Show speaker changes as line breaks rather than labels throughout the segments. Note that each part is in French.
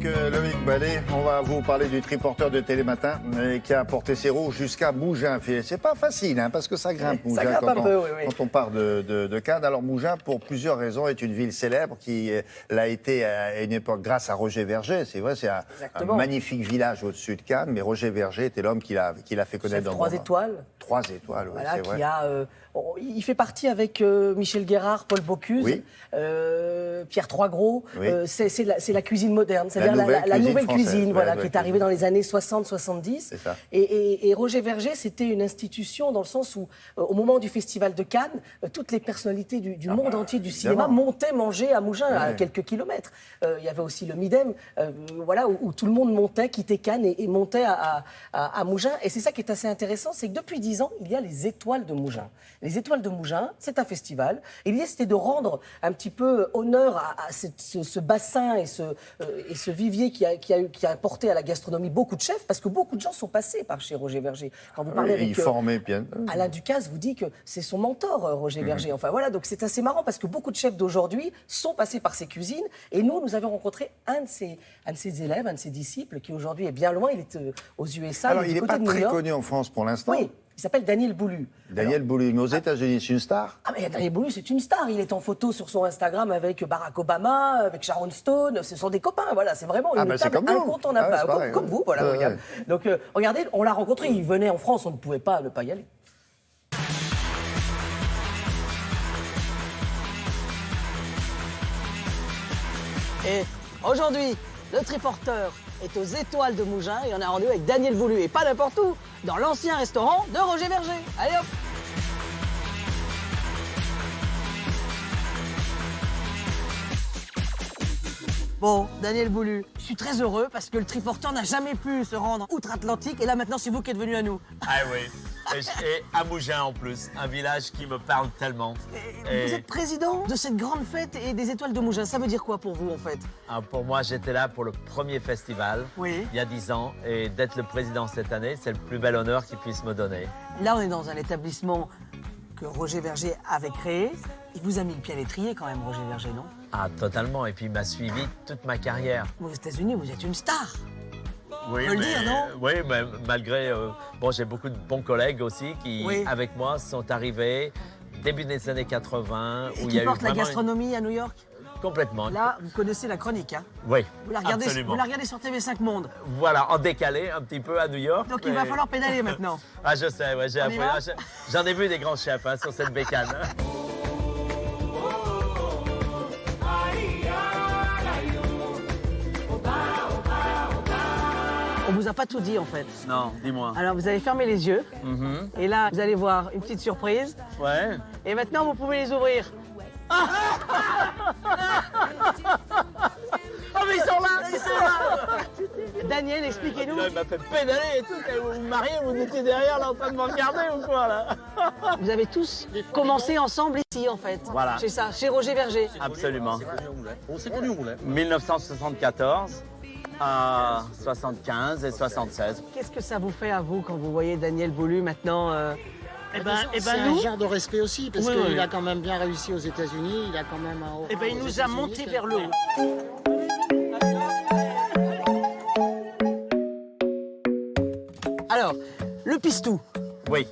Loïc Ballet. On va vous parler du triporteur de Télématin qui a porté ses roues jusqu'à Mougins. C'est pas facile, hein, parce que ça grimpe, Mougins,
ça grimpe
quand on part de Cannes. Alors Mougins, pour plusieurs raisons, est une ville célèbre qui l'a été à une époque grâce à Roger Verger. C'est vrai, c'est un magnifique village au-dessus de Cannes, mais Roger Verger était l'homme qui l'a fait connaître dans le monde.
3 étoiles.
3 étoiles, oui,
voilà,
c'est vrai.
Il fait partie avec Michel Guérard, Paul Bocuse,
Oui.
Pierre Troisgros.
Oui.
C'est la cuisine moderne, c'est-à-dire la nouvelle cuisine, voilà, qui est arrivée dans les années 60-70. Et Roger Verger, c'était une institution dans le sens où, au moment du Festival de Cannes, toutes les personnalités du monde entier du cinéma montaient manger à Mougins, à quelques kilomètres. Il y avait aussi le Midem, voilà, où tout le monde montait, quittait Cannes et montait à Mougins. Et c'est ça qui est assez intéressant, c'est que depuis 10 ans, il y a les Étoiles de Mougins. Les Étoiles de Mougins, c'est un festival. Et l'idée, c'était de rendre un petit peu honneur à ce bassin et ce vivier qui a apporté à la gastronomie beaucoup de chefs, parce que beaucoup de gens sont passés par chez Roger Verger. Quand vous parlez avec Alain Ducasse, vous dit que c'est son mentor, Roger Verger. Enfin voilà, donc c'est assez marrant parce que beaucoup de chefs d'aujourd'hui sont passés par ses cuisines. Et nous avons rencontré un de ses élèves, un de ses disciples, qui aujourd'hui est bien loin. Il est aux USA.
Alors, il n'est pas très connu en France pour l'instant.
Oui. Il s'appelle Daniel Boulu.
Daniel Boulu, mais aux États-Unis, c'est une star.
Ah, mais Daniel Boulu, c'est une star. Il est en photo sur son Instagram avec Barack Obama, avec Sharon Stone. Ce sont des copains, voilà. C'est vraiment une table incontournable. Comme vous, voilà. Regarde. Donc, regardez, on l'a rencontré. Il venait en France, on ne pouvait pas ne pas y aller. Et aujourd'hui, le triporteur est aux Étoiles de Mougins et on a rendez-vous avec Daniel Boulu. Et pas n'importe où, dans l'ancien restaurant de Roger Verger. Allez hop! Bon, Daniel Boulu, je suis très heureux parce que le triporteur n'a jamais pu se rendre outre-Atlantique et là maintenant c'est vous qui êtes venu à nous.
Ah oui, et à Mougins en plus, un village qui me parle tellement.
Vous êtes président de cette grande fête et des Étoiles de Mougins, ça veut dire quoi pour vous en fait?
Pour moi, j'étais là pour le premier festival, il y a 10 ans, et d'être le président cette année, c'est le plus bel honneur qu'il puisse me donner.
Là, on est dans un établissement que Roger Verger avait créé. Il vous a mis le pied à l'étrier quand même, Roger Verger, non?
Ah, totalement, et puis il m'a suivi toute ma carrière.
Aux États-Unis, vous êtes une star.
Oui,
on peut le dire, non?
Oui, mais malgré... bon, j'ai beaucoup de bons collègues aussi qui, avec moi, sont arrivés début des années 80.
Et qui portent la gastronomie à New York?
Complètement.
Là, vous connaissez la chronique, hein?
Oui,
vous la regardez sur TV5 Monde.
Voilà, en décalé un petit peu à New York.
Donc il va falloir pédaler maintenant.
Ah, je sais, ouais, j'ai appris. J'en ai vu des grands chefs sur cette bécane.
On vous a pas tout dit en fait.
Non, dis-moi.
Alors vous allez fermer les yeux. Et là, vous allez voir une petite surprise.
Ouais.
Et maintenant, vous pouvez les ouvrir. Ah oh mais ils sont là, Daniel, expliquez-nous.
Il m'a fait pédaler et tout. Vous vous mariez, vous étiez derrière là en train de me regarder ou quoi là?
Vous avez tous commencé ensemble ici en fait.
Voilà.
C'est ça, chez Roger Verger.
Absolument.
On s'est connus où là?
1974 à 75 et 76.
Qu'est-ce que ça vous fait à vous quand vous voyez Daniel Boulu maintenant
c'est un genre de respect aussi, parce qu'il a quand même bien réussi aux États-Unis, il a quand même un
il nous a monté vers le haut. Alors, le pistou.
Oui.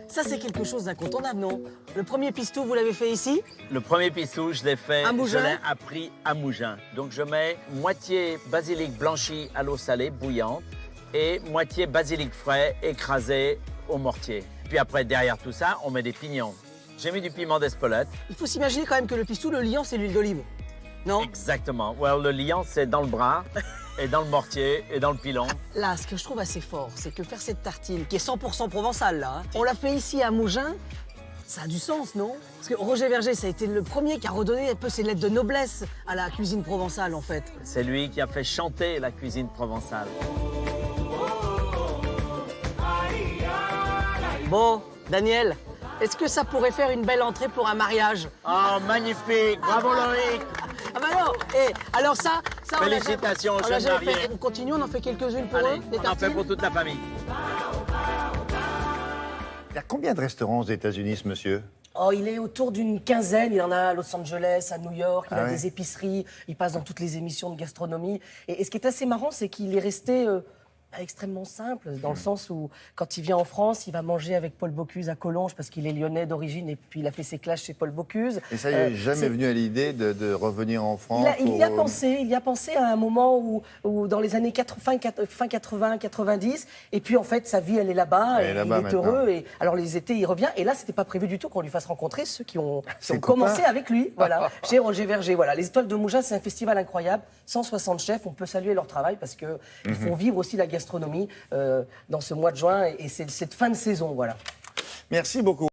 Ça, c'est quelque chose d'incontournable, non? Le premier pistou, vous l'avez fait ici?
Le premier pistou, je l'ai fait,
à Mougins.
Je l'ai appris à Mougins. Donc, je mets moitié basilic blanchi à l'eau salée, bouillante, et moitié basilic frais écrasé au mortier. Puis après, derrière tout ça, on met des pignons. J'ai mis du piment d'Espelette. Il
faut s'imaginer quand même que le pistou, le liant, c'est l'huile d'olive, non?
Exactement. Well, le liant, c'est dans le bras, et dans le mortier, et dans le pilon.
Là, ce que je trouve assez fort, c'est que faire cette tartine, qui est 100% provençale, là, on l'a fait ici à Mougins, ça a du sens, non? Parce que Roger Verger, ça a été le premier qui a redonné un peu ses lettres de noblesse à la cuisine provençale, en fait.
C'est lui qui a fait chanter la cuisine provençale.
Bon, Daniel, est-ce que ça pourrait faire une belle entrée pour un mariage?
Oh, magnifique! Bravo, Loïc!
Ah bah non! Et alors ça
félicitations,
on
jeunes mariés.
On continue, on en fait quelques-unes pour eux?
On en fait pour toute la famille.
Il y a combien de restaurants aux États-Unis, ce monsieur?
Oh, il est autour d'une quinzaine. Il en a à Los Angeles, à New York, il a des épiceries, il passe dans toutes les émissions de gastronomie. Et ce qui est assez marrant, c'est qu'il est resté extrêmement simple, dans le sens où, quand il vient en France, il va manger avec Paul Bocuse à Collonges, parce qu'il est lyonnais d'origine, et puis il a fait ses classes chez Paul Bocuse.
Et ça, il n'est jamais venu à l'idée de revenir en France
il y a pensé à un moment où dans les années fin 80, 90, et puis en fait, sa vie, elle est là-bas, et il est heureux. Et, alors les étés, il revient, et là, c'était pas prévu du tout qu'on lui fasse rencontrer ceux qui ont commencé avec lui, voilà, chez Roger Verger. Voilà. Les Étoiles de Mougins, c'est un festival incroyable, 160 chefs, on peut saluer leur travail, parce qu'ils font vivre aussi la gastronomie dans ce mois de juin, et c'est cette fin de saison, voilà.
Merci beaucoup.